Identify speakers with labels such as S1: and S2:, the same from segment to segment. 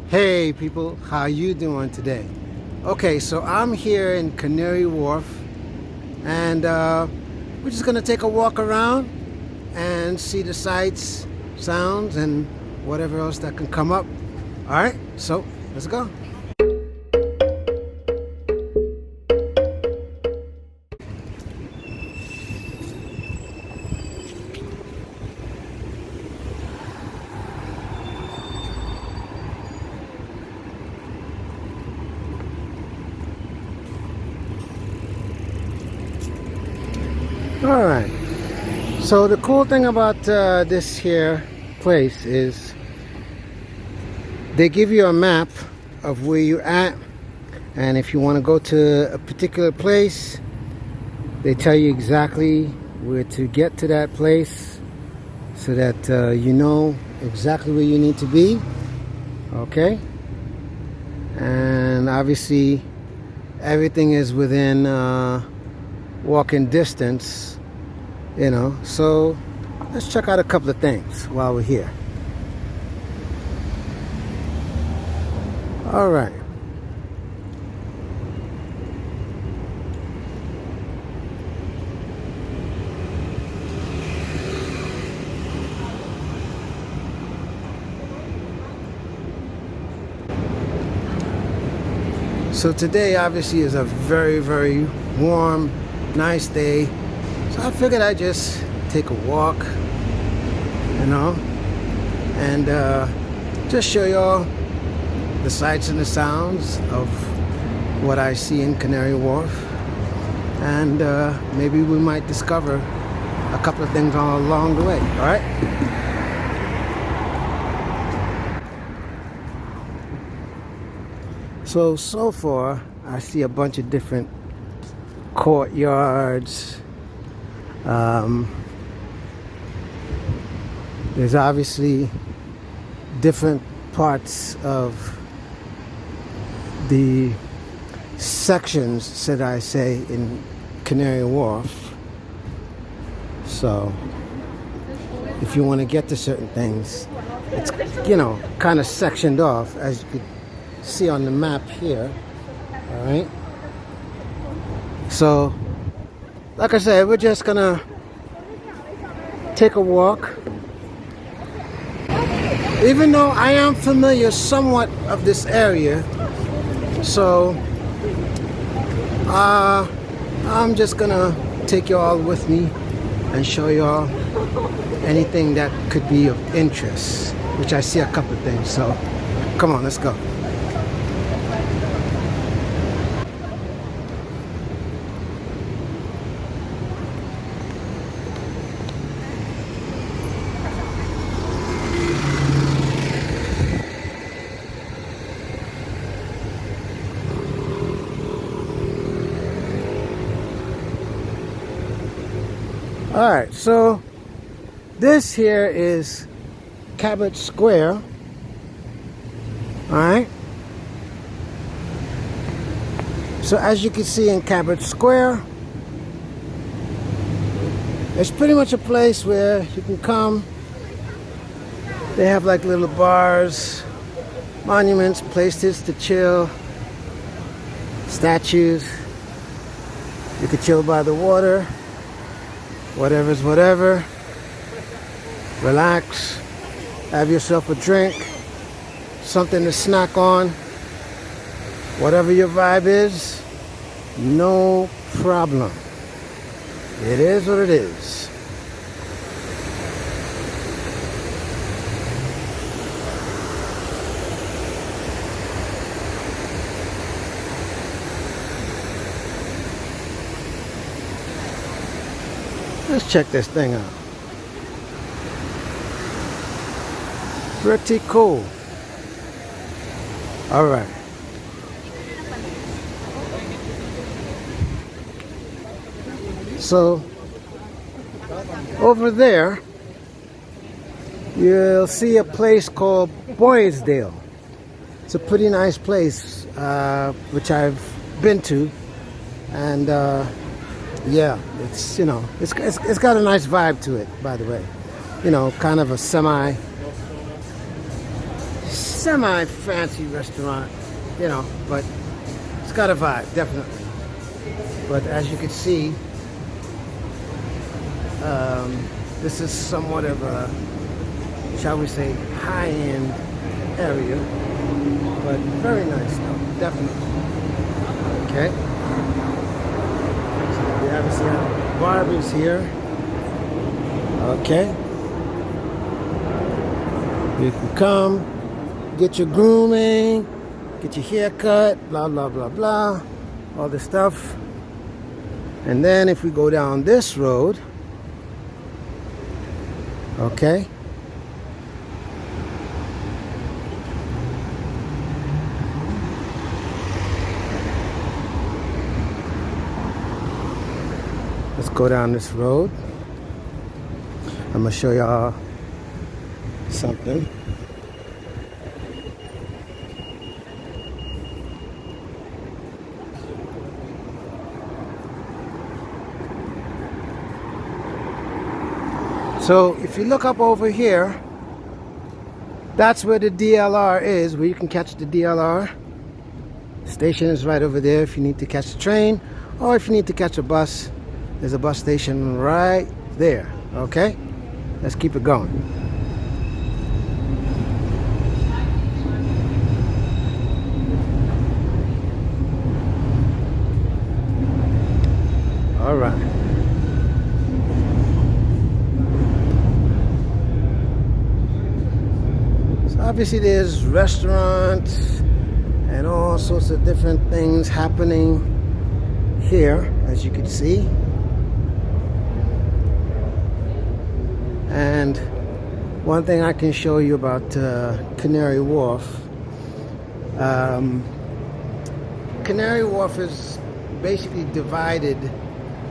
S1: Hey people, how you doing today? Okay, so I'm here in Canary Wharf, and we're just gonna take a walk around and see the sights, sounds, and whatever else that can come up. All right, so let's go. All right. So the cool thing about this here place is they give you a map of where you're at, and if you want to go to a particular place, they tell you exactly where to get to that place, so that you know exactly where you need to be. Okay, and obviously everything is within walking distance, you know. So let's check out a couple of things while we're here. All right. So today obviously is a very, very warm, nice day. So I figured I'd just take a walk, you know, and just show y'all the sights and the sounds of what I see in Canary Wharf. And maybe we might discover a couple of things along the way, all right? So far, I see a bunch of different courtyards. There's obviously different parts of the sections, should I say, in Canary Wharf. So if you want to get to certain things, it's, you know, kind of sectioned off, as you could see on the map here. All right, so like I said, we're just gonna take a walk. Even though I am familiar somewhat of this area, so I'm just gonna take y'all with me and show y'all anything that could be of interest, which I see a couple of things. So come on, let's go. All right, so this here is Cabot Square. All right. So as you can see in Cabot Square, it's pretty much a place where you can come. They have like little bars, monuments, places to chill, statues. You could chill by the water. Whatever's whatever. Relax. Have yourself a drink. Something to snack on. Whatever your vibe is, no problem. It is what it is. Let's check this thing out. Pretty cool. All right. So over there, you'll see a place called Boysdale. It's a pretty nice place, which I've been to, and yeah, it's, you know, it's got a nice vibe to it, by the way. You know, kind of a semi semi-fancy restaurant, you know, but it's got a vibe, definitely. But as you can see, this is somewhat of a, shall we say, high-end area, but very nice though, definitely. Okay. So we have some barbers here. Okay. You can come, get your grooming, get your hair cut, blah, blah, blah, blah, all this stuff. And then if we go down this road, okay, let's go down this road. I'm gonna show y'all something. So if you look up over here, that's where the DLR is, where you can catch the DLR. Station is right over there if you need to catch the train, or if you need to catch a bus, there's a bus station right there. Okay, let's keep it going. All right. So obviously there's restaurants and all sorts of different things happening here, as you can see. And one thing I can show you about Canary Wharf. Canary Wharf is basically divided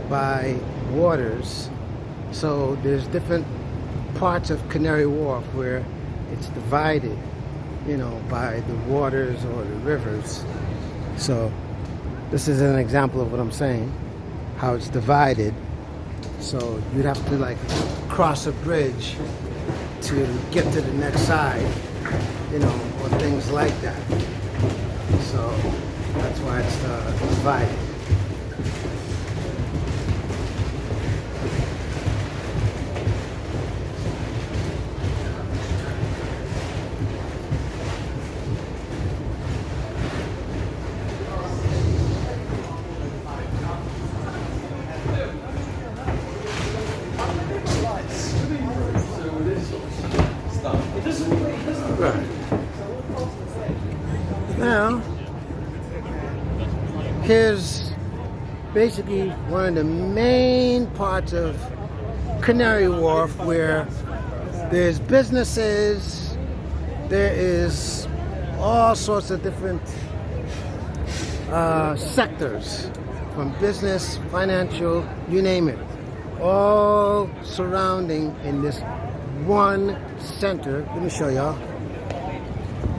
S1: by waters. So there's different parts of Canary Wharf where it's divided, you know, by the waters or the rivers. So this is an example of what I'm saying, how it's divided. So you'd have to like cross a bridge to get to the next side, you know, or things like that. So that's why it's divided. Right. Now, here's basically one of the main parts of Canary Wharf where there's businesses, there is all sorts of different sectors, from business, financial, you name it, all surrounding in this one center. Let me show y'all.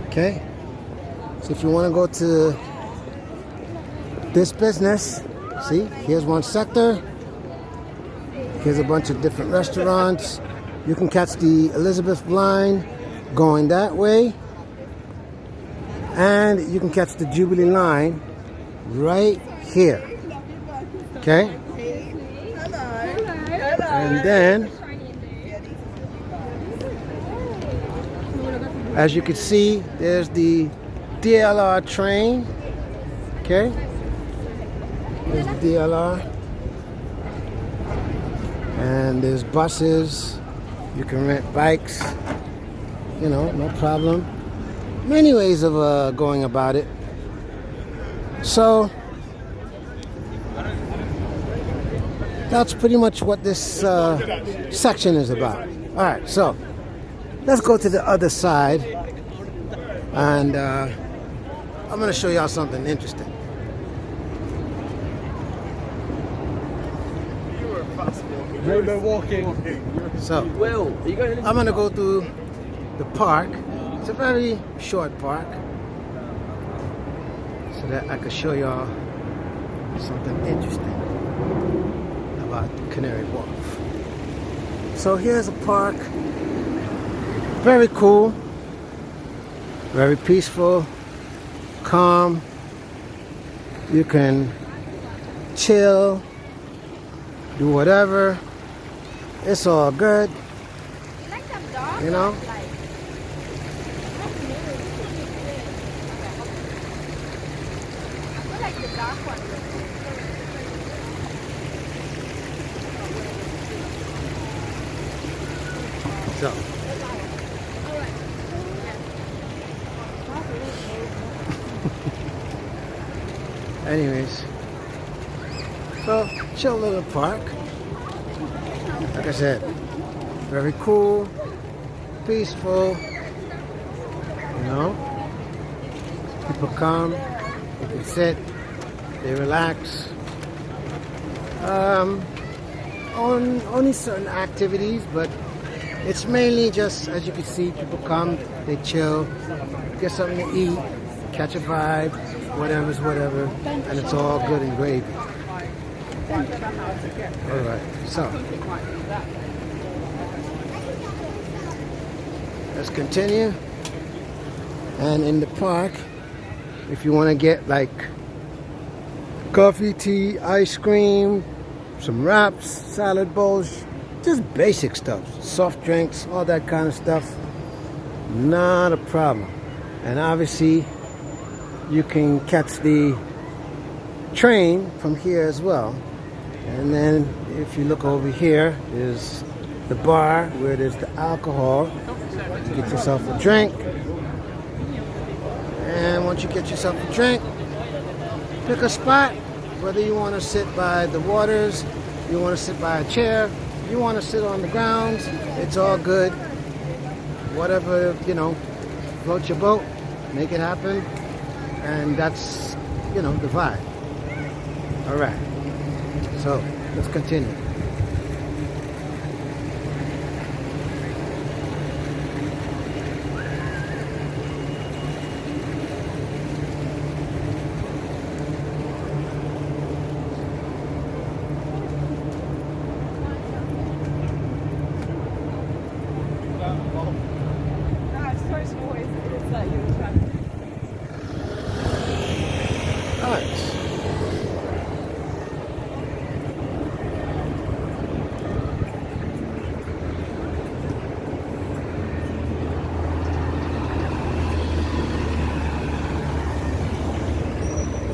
S1: Okay, so if you want to go to this business, see, here's one sector, here's a bunch of different restaurants. You can catch the Elizabeth line going that way, and you can catch the Jubilee line right here. Okay, and then as you can see, there's the DLR train. Okay, there's the DLR, and there's buses. You can rent bikes, you know, no problem. Many ways of going about it. So that's pretty much what this section is about. All right, so let's go to the other side, and I'm going to show y'all something interesting.
S2: Rainbow walking.
S1: So,
S2: Will, are you going
S1: I'm going to go through the park. It's a very short park, so that I could show y'all something interesting about Canary Wharf. So here's a park. Very cool. Very peaceful, calm. You can chill, do whatever. It's all good. You know? So. Anyways, so chill little park. Like I said, very cool, peaceful. You know, people come, they can sit, they relax. Only certain activities, but it's mainly just, as you can see, people come, they chill, get something to eat, catch a vibe, whatever's whatever, and it's all good and gravy. Alright, so let's continue. And in the park, if you want to get like coffee, tea, ice cream, some wraps, salad bowls, just basic stuff, soft drinks, all that kind of stuff, not a problem. And obviously you can catch the train from here as well. And then if you look over here, is the bar where there's the alcohol. You get yourself a drink. And once you get yourself a drink, pick a spot, whether you want to sit by the waters, you want to sit by a chair, you want to sit on the grounds, it's all good. Whatever, you know, float your boat, make it happen. And that's, you know, the vibe. All right, so let's continue.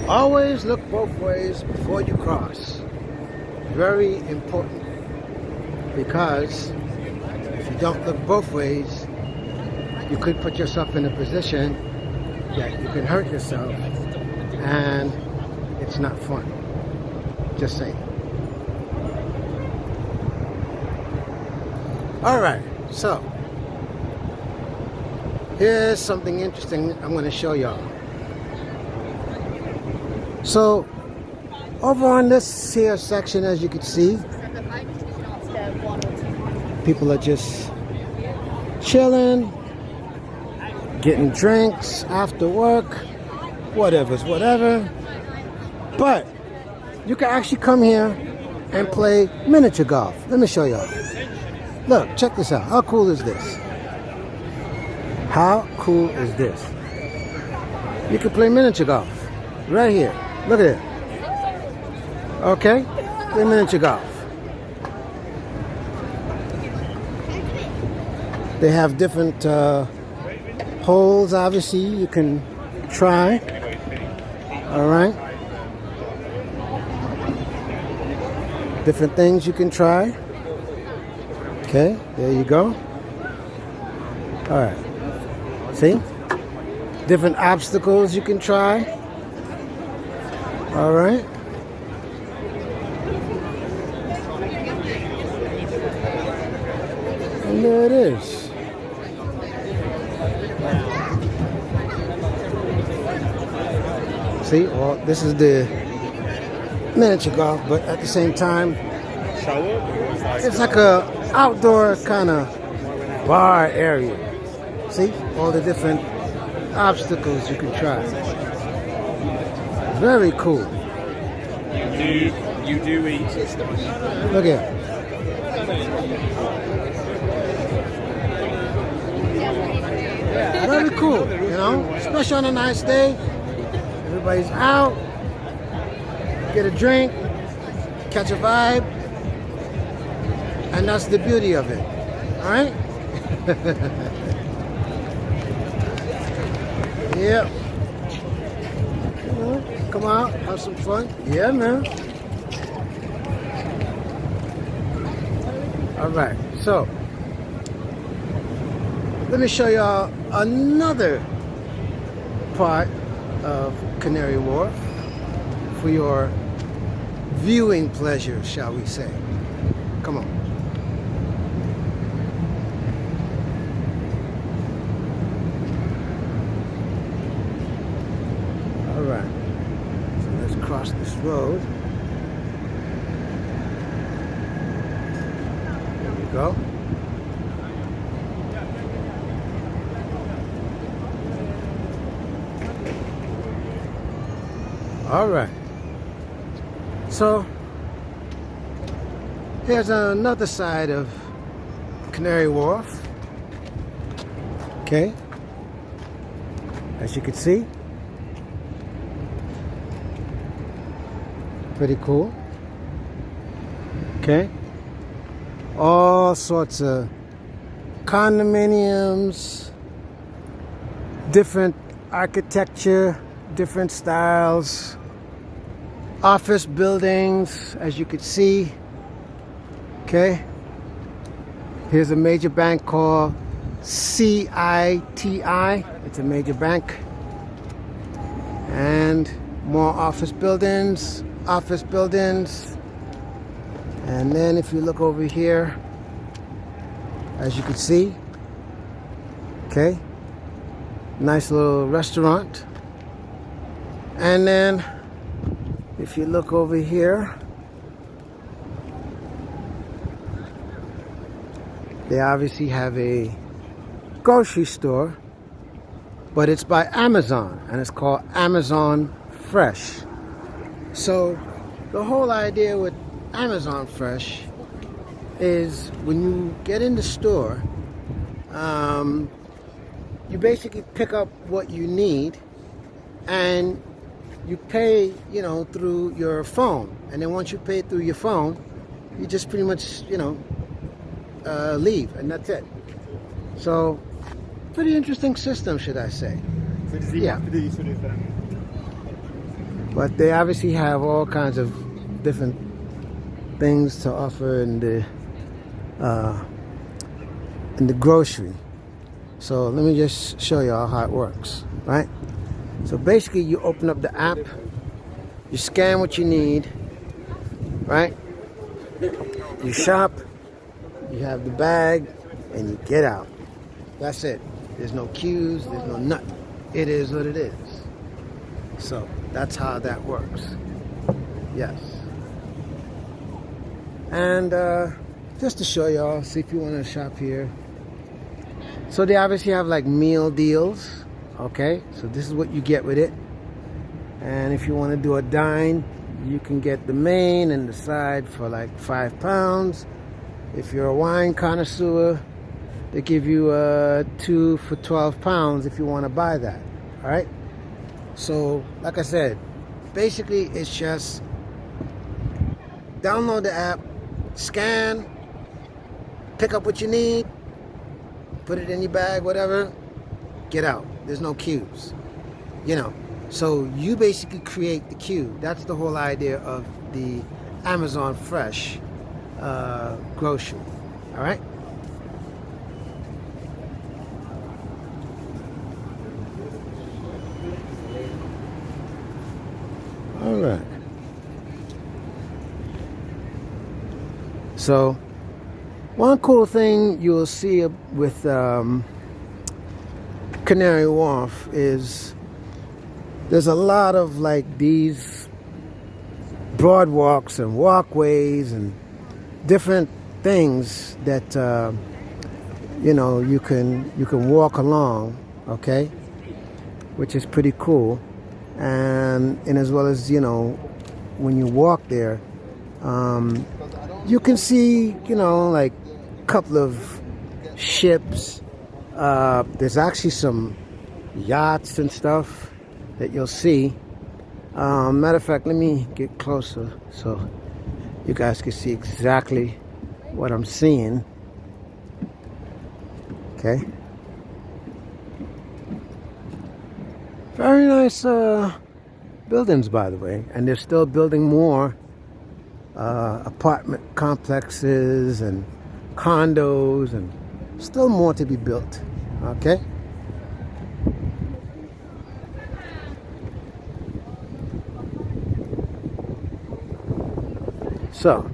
S1: Always look both ways before you cross. Very important, because if you don't look both ways, you could put yourself in a position that you can hurt yourself, and it's not fun. Just saying. All right, so here's something interesting I'm going to show y'all. So over on this here section, as you can see, people are just chilling, getting drinks after work, whatever's whatever. But you can actually come here and play miniature golf. Let me show y'all. Look, check this out. How cool is this? How cool is this? You can play miniature golf right here. Look at it. Okay, play miniature golf. They have different holes, obviously, you can try. All right. Different things you can try. Okay, there you go. All right. See? Different obstacles you can try. All right. And there it is. See, well, this is the miniature golf, but at the same time, it's like a outdoor kind of bar area. See, all the different obstacles you can try. Very cool.
S2: You do eat.
S1: Look here. very cool, you know, especially on a nice day. Everybody's out, get a drink, catch a vibe, and that's the beauty of it. All right? Yeah. Come out, have some fun. Yeah, man. All right, so let me show y'all another part of Canary Wharf for your viewing pleasure, shall we say. Come on. All right, so let's cross this road. There we go. All right, so here's another side of Canary Wharf. Okay, as you can see, pretty cool. Okay, all sorts of condominiums, different architecture, different styles, office buildings, as you can see. Okay, here's a major bank called CITI. It's a major bank. And more office buildings. And then if you look over here, as you can see, okay, nice little restaurant. And then if you look over here, they obviously have a grocery store, but it's by Amazon, and it's called Amazon Fresh. So the whole idea with Amazon Fresh is when you get in the store, you basically pick up what you need and you pay, you know, through your phone. And then once you pay through your phone, you just pretty much, you know, leave, and that's it. So pretty interesting system, should I say.
S2: So does he have to do this sort of
S1: But they obviously have all kinds of different things to offer in the grocery. So let me just show y'all how it works, right? So basically you open up the app, you scan what you need, right? You shop, you have the bag, and you get out. That's it. There's no queues, there's no nothing. It is what it is. So that's how that works. Yes. And just to show y'all, see if you want to shop here. So they obviously have like meal deals. Okay, so this is what you get with it. And if you want to do a dine, you can get the main and the side for like £5. If you're a wine connoisseur, they give you 2 for £12 if you want to buy that. All right. So like I said, basically it's just download the app, scan, pick up what you need, put it in your bag, whatever, get out. There's no queues, you know. So you basically create the queue. That's the whole idea of the Amazon Fresh grocery. All right. All right. So one cool thing you'll see with Canary Wharf is there's a lot of like these broadwalks and walkways and different things that you know, you can walk along, okay, which is pretty cool. And as well as, you know, when you walk there, you can see, you know, like a couple of ships. There's actually some yachts and stuff that you'll see. Matter of fact, let me get closer so you guys can see exactly what I'm seeing. Okay. Very nice buildings, by the way. And they're still building more apartment complexes and condos, and still more to be built. Okay. So,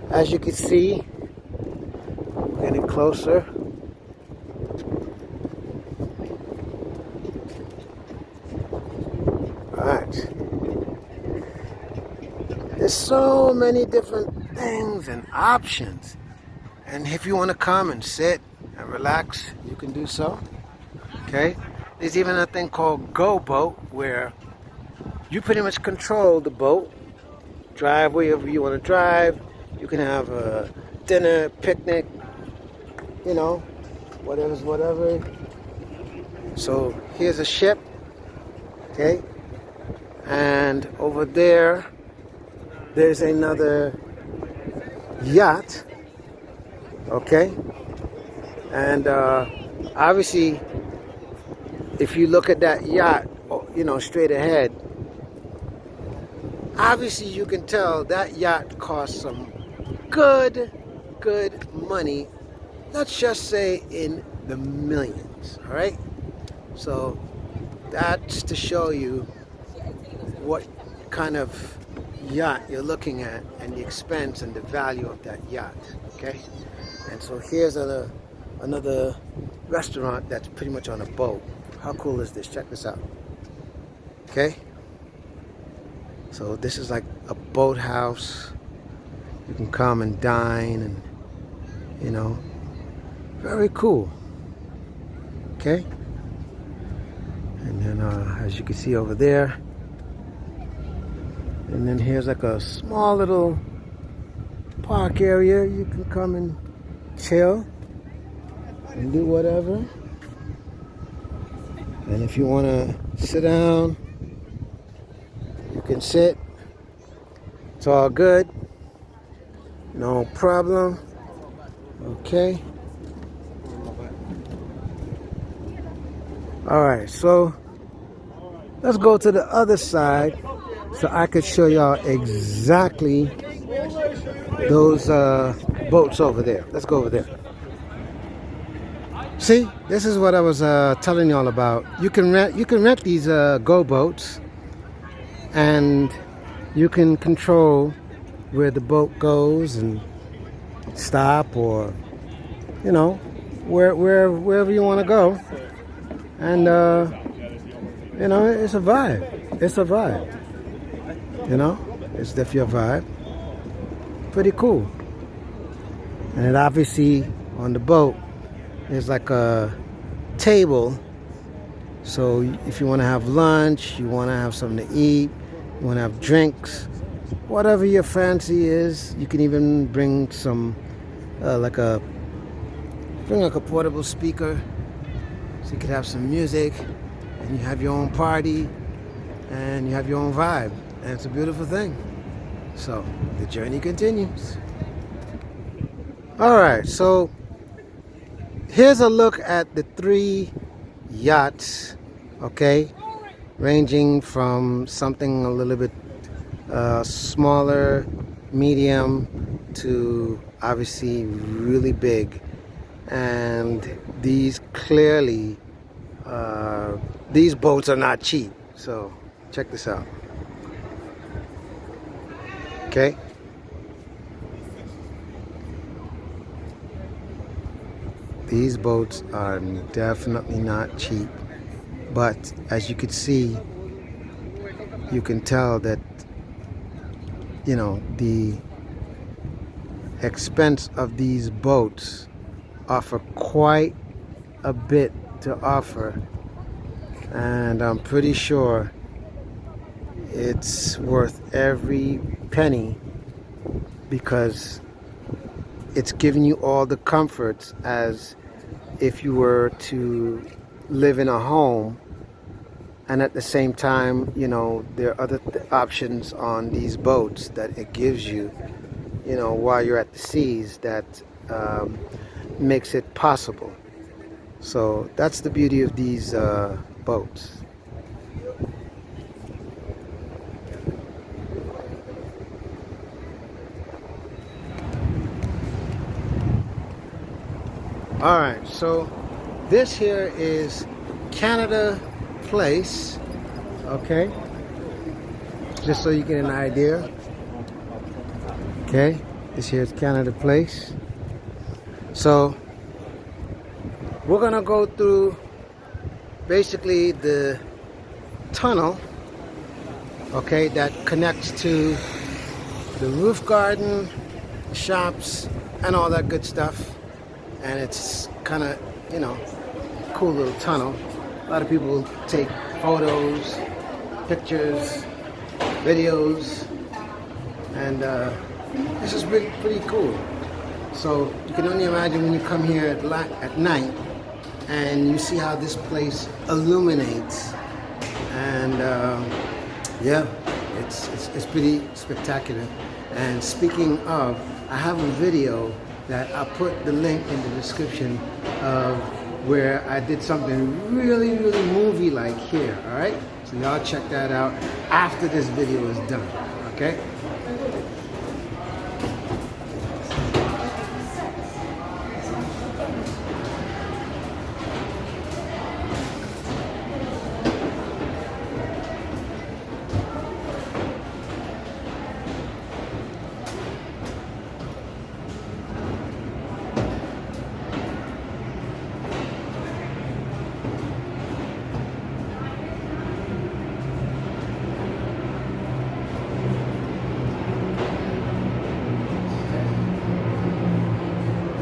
S1: as you can see, getting closer. Alright. There's so many different things and options. And if you want to come and sit and relax, you can do so. Okay? There's even a thing called Go Boat, where you pretty much control the boat, drive wherever you want to drive. You can have a dinner, picnic, you know, whatever's whatever. So here's a ship, okay? And over there, there's another yacht, okay? And obviously, if you look at that yacht, you know, straight ahead, obviously you can tell that yacht costs some good money. Let's just say in the millions, all right? So that's to show you what kind of yacht you're looking at and the expense and the value of that yacht, okay? And so here's another restaurant that's pretty much on a boat. How cool is this? Check this out, okay? So this is like a boathouse. You can come and dine, and you know, very cool. Okay. And then as you can see over there, and then here's like a small little park area. You can come and chill and do whatever. And if you want to sit down, you can sit. It's all good. No problem. Okay. Alright, so let's go to the other side so I could show y'all exactly those boats over there. Let's go over there. See, this is what I was telling y'all about. You can rent these go boats, and you can control where the boat goes and stop, or you know, wherever you want to go. And you know, it's a vibe. It's a vibe. You know, it's definitely a vibe. Pretty cool. And then obviously on the boat there's like a table. So if you want to have lunch, you want to have something to eat, you want to have drinks, whatever your fancy is, you can even bring some bring like a portable speaker, so you could have some music, and you have your own party, and you have your own vibe, and it's a beautiful thing. So the journey continues. All right, so here's a look at the 3 yachts, okay, ranging from something a little bit smaller, medium, to obviously really big. And these clearly, these boats are not cheap. So check this out. Okay. These boats are definitely not cheap. But as you can see, you can tell that, you know, the expense of these boats offer quite a bit to offer, and I'm pretty sure it's worth every penny, because it's giving you all the comforts as if you were to live in a home, and at the same time, you know, there are other options on these boats that it gives you, you know, while you're at the seas that makes it possible. So that's the beauty of these boats. All right, so this here is Canada Place, okay? Just so you get an idea. Okay, this here is Canada Place. So we're gonna go through basically the tunnel, okay, that connects to the roof garden, shops, and all that good stuff. And it's kind of, you know, cool little tunnel. A lot of people take photos, pictures, videos, and this is pretty cool. So you can only imagine when you come here at night and you see how this place illuminates, and yeah, it's pretty spectacular. And speaking of, I have a video that I'll put the link in the description of where I did something really movie-like here, all right? So y'all check that out after this video is done, okay?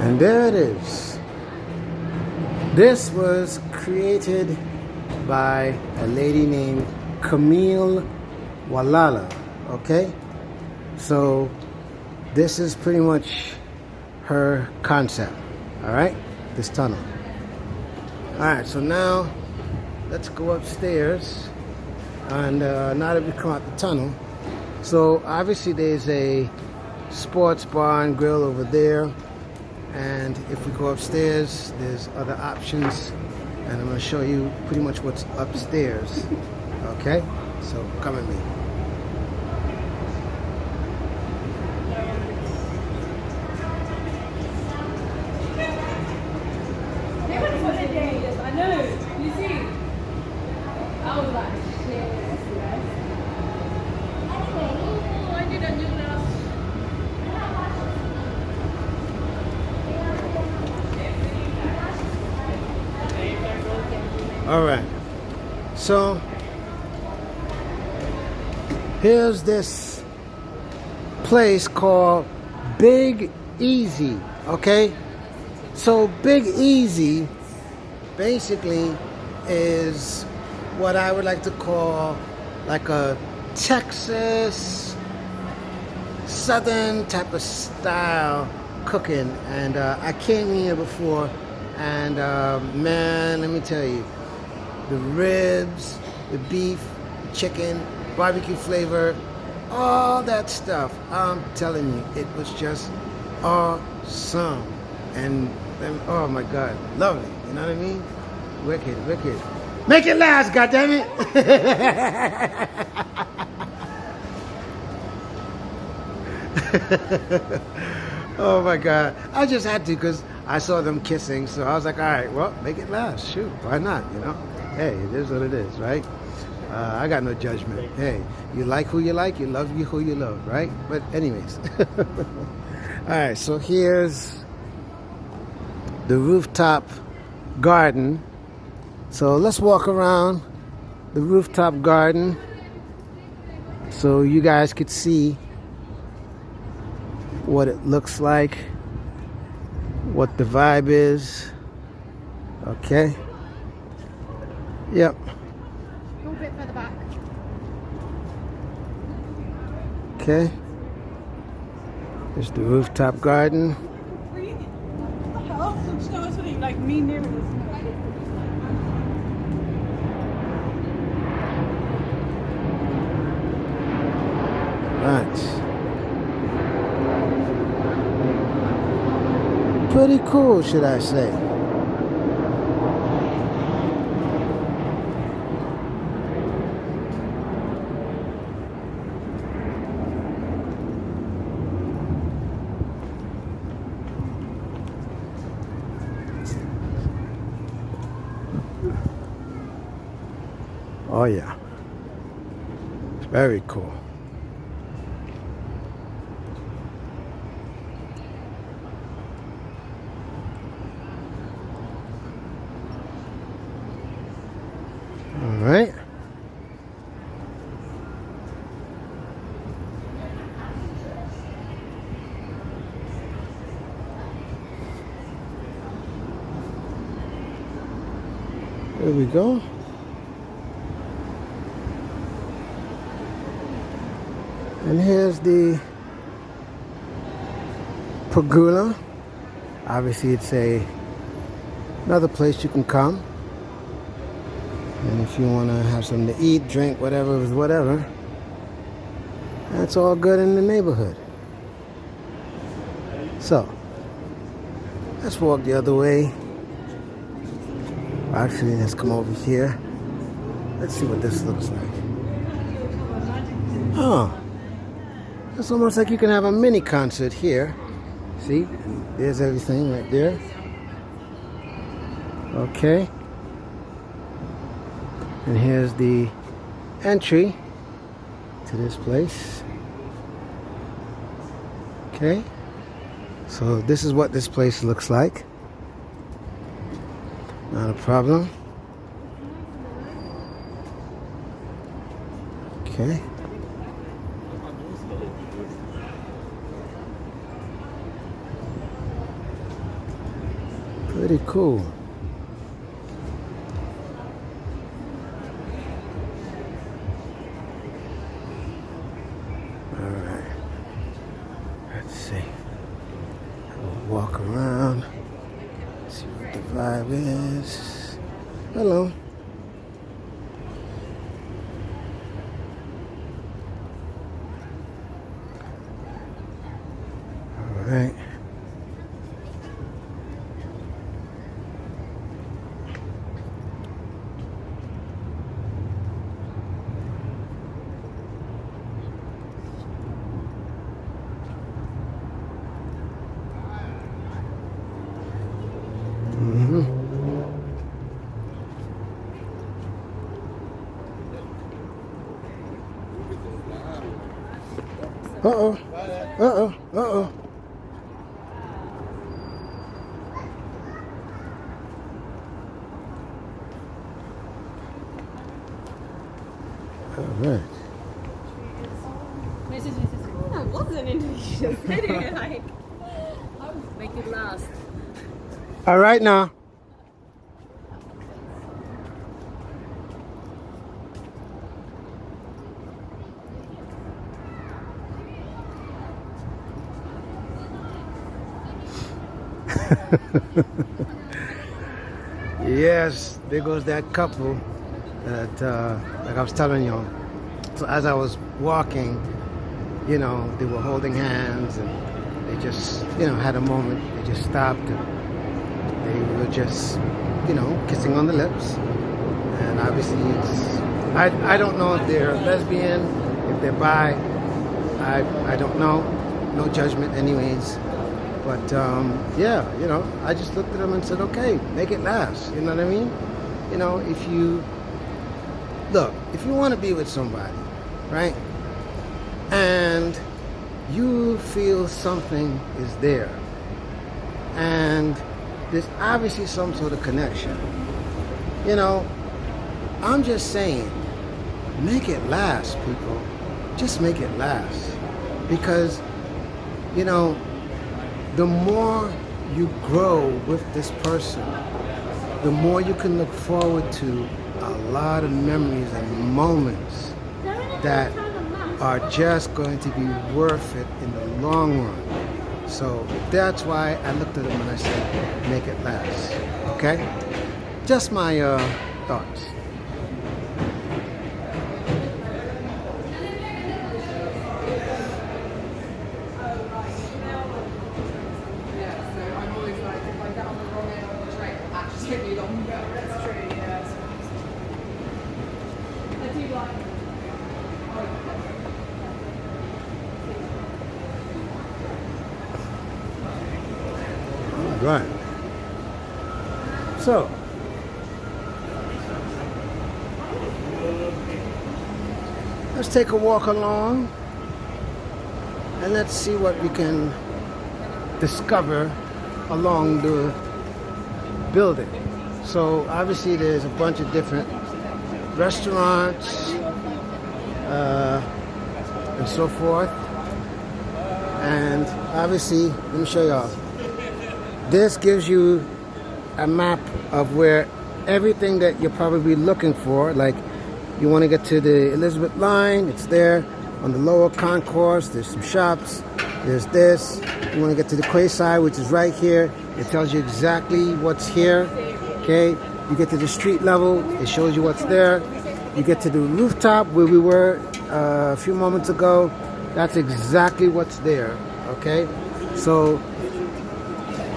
S1: And there it is. This was created by a lady named Camille Walala, okay? So this is pretty much her concept, all right? This tunnel. All right, so now let's go upstairs. And now that we come out the tunnel, so obviously there's a sports bar and grill over there. And if we go upstairs, there's other options, and I'm going to show you pretty much what's upstairs. Okay, so come with me.
S3: I know, you see, I was like, shit, oh, I did a new last.
S1: All right, so here's this place called Big Easy, okay? So Big Easy basically is what I would like to call like a Texas Southern type of style cooking. And I came here before, and man, let me tell you, the ribs, the beef, chicken, barbecue flavor, all that stuff, I'm telling you, it was just awesome. And oh my God, lovely, you know what I mean? Wicked, wicked. Make it last, goddammit! Oh my God, I just had to because I saw them kissing, so I was like, all right, well, make it last, shoot, why not, you know? Hey, it is what it is, right? I got no judgment. Hey, you like who you like, you love who you love, right? But anyways. All right, so here's the rooftop garden. So let's walk around the rooftop garden so you guys could see what it looks like, what the vibe is. Okay. Yep.
S3: Go a bit further back.
S1: Okay. There's the rooftop garden.
S3: No, it's really like me near this.
S1: Right. Pretty cool, should I say. Oh yeah. Very cool. All right. There we go. And here's the pergola. Obviously, it's another place you can come. And if you want to have something to eat, drink, whatever, that's all good in the neighborhood. So, let's walk the other way. Actually, let's come over here. Let's see what this looks like. Oh, it's almost like you can have a mini concert here. See, there's everything right there. Okay. And here's the entry to this place. Okay. So this is what this place looks like. Not a problem. Okay. Pretty cool. All right. Let's see. We'll walk around. See what the vibe is. Hello. All right. Uh-oh. Uh-oh. Uh-oh. All right.
S3: I wasn't Indonesian. Like, I would make it last.
S1: All right now. Yes, there goes that couple that, like I was telling you. So as I was walking, you know, they were holding hands and they just, you know, had a moment. They just stopped and they were just, you know, kissing on the lips. And obviously it's, I don't know if they're lesbian, if they're bi. I don't know. No judgment anyways. But yeah, you know, I just looked at them and said, okay, make it last. You know what I mean? You know, if you want to be with somebody, right? And you feel something is there. And there's obviously some sort of connection. You know, I'm just saying, make it last, people. Just make it last. Because, you know, the more you grow with this person, the more you can look forward to a lot of memories and moments that are just going to be worth it in the long run. So that's why I looked at them and I said, make it last. Okay? Just my thoughts. Right. So, let's take a walk along and let's see what we can discover along the building. So obviously there's a bunch of different restaurants and so forth. And obviously, let me show y'all. This gives you a map of where everything that you're probably looking for, like you want to get to the Elizabeth line, it's there. On the lower concourse, there's some shops. There's this. You want to get to the quayside, which is right here. It tells you exactly what's here. Okay. You get to the street level, it shows you what's there. You get to the rooftop where we were a few moments ago. That's exactly what's there. Okay. So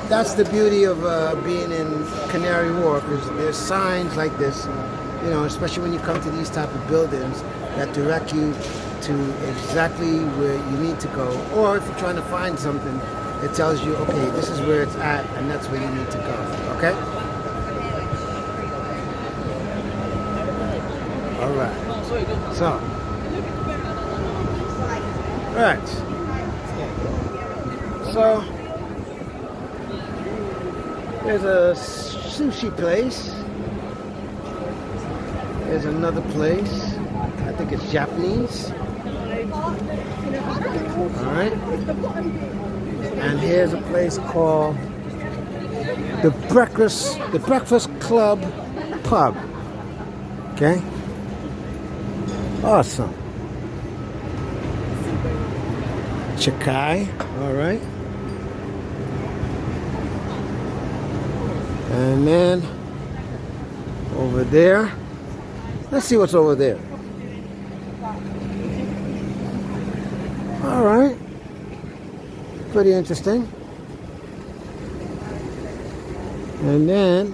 S1: that's the beauty of being in Canary Wharf. Is there's signs like this, you know, especially when you come to these type of buildings that direct you to exactly where you need to go. Or if you're trying to find something, it tells you, okay, this is where it's at, and that's where you need to go. Okay. All right. So, right. So. There's a sushi place. There's another place. I think it's Japanese. Alright. And here's a place called the Breakfast Club Pub. Okay? Awesome. Chikai. Alright. And then over there, let's see what's over there. All right, pretty interesting. And then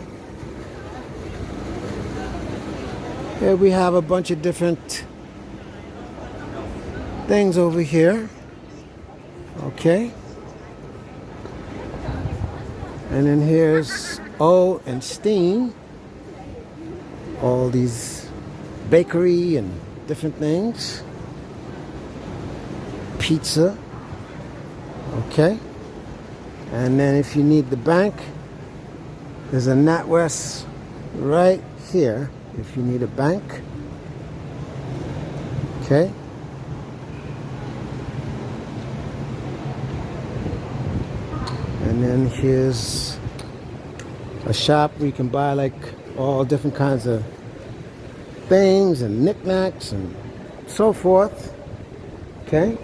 S1: here we have a bunch of different things over here. Okay. And then here's O and Steam. All these bakery and different things. Pizza. Okay. And then if you need the bank, there's a NatWest right here if you need a bank. Okay. And then here's a shop where you can buy like all different kinds of things and knickknacks and so forth. Okay.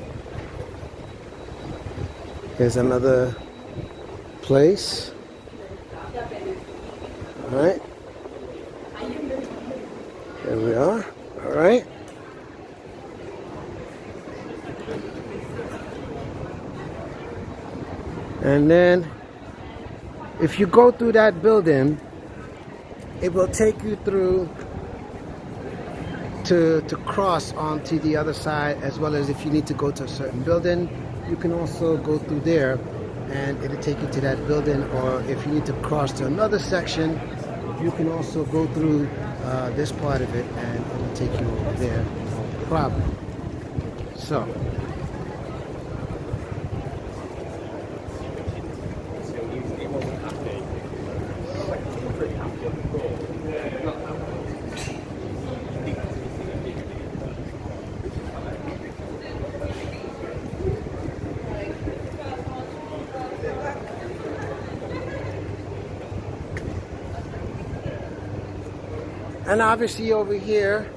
S1: Here's another place. All right. There we are. All right. And then if you go through that building, it will take you through to cross onto the other side, as well as if you need to go to a certain building, you can also go through there and it'll take you to that building. Or if you need to cross to another section, you can also go through this part of it and it'll take you over there, no problem. So and obviously over here,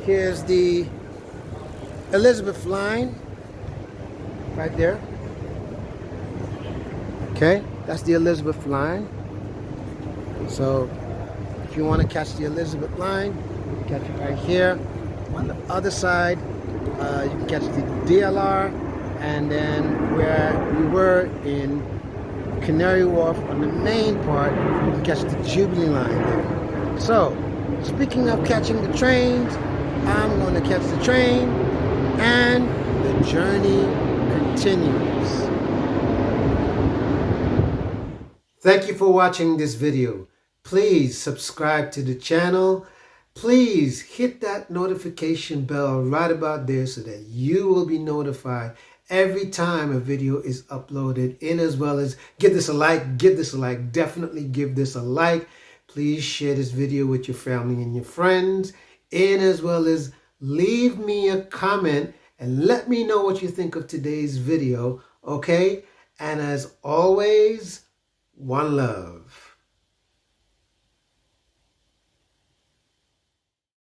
S1: here's the Elizabeth line, right there. Okay, that's the Elizabeth line. So if you want to catch the Elizabeth line, you can catch it right here. On the other side, you can catch the DLR, and then where we were in Canary Wharf on the main part, you can catch the Jubilee line there. So, speaking of catching the trains, I'm going to catch the train, and the journey continues. Thank you for watching this video. Please subscribe to the channel. Please hit that notification bell right about there so that you will be notified every time a video is uploaded, in as well as give this a like, definitely give this a like. Please share this video with your family and your friends, in as well as leave me a comment and let me know what you think of today's video, okay? And as always, one love.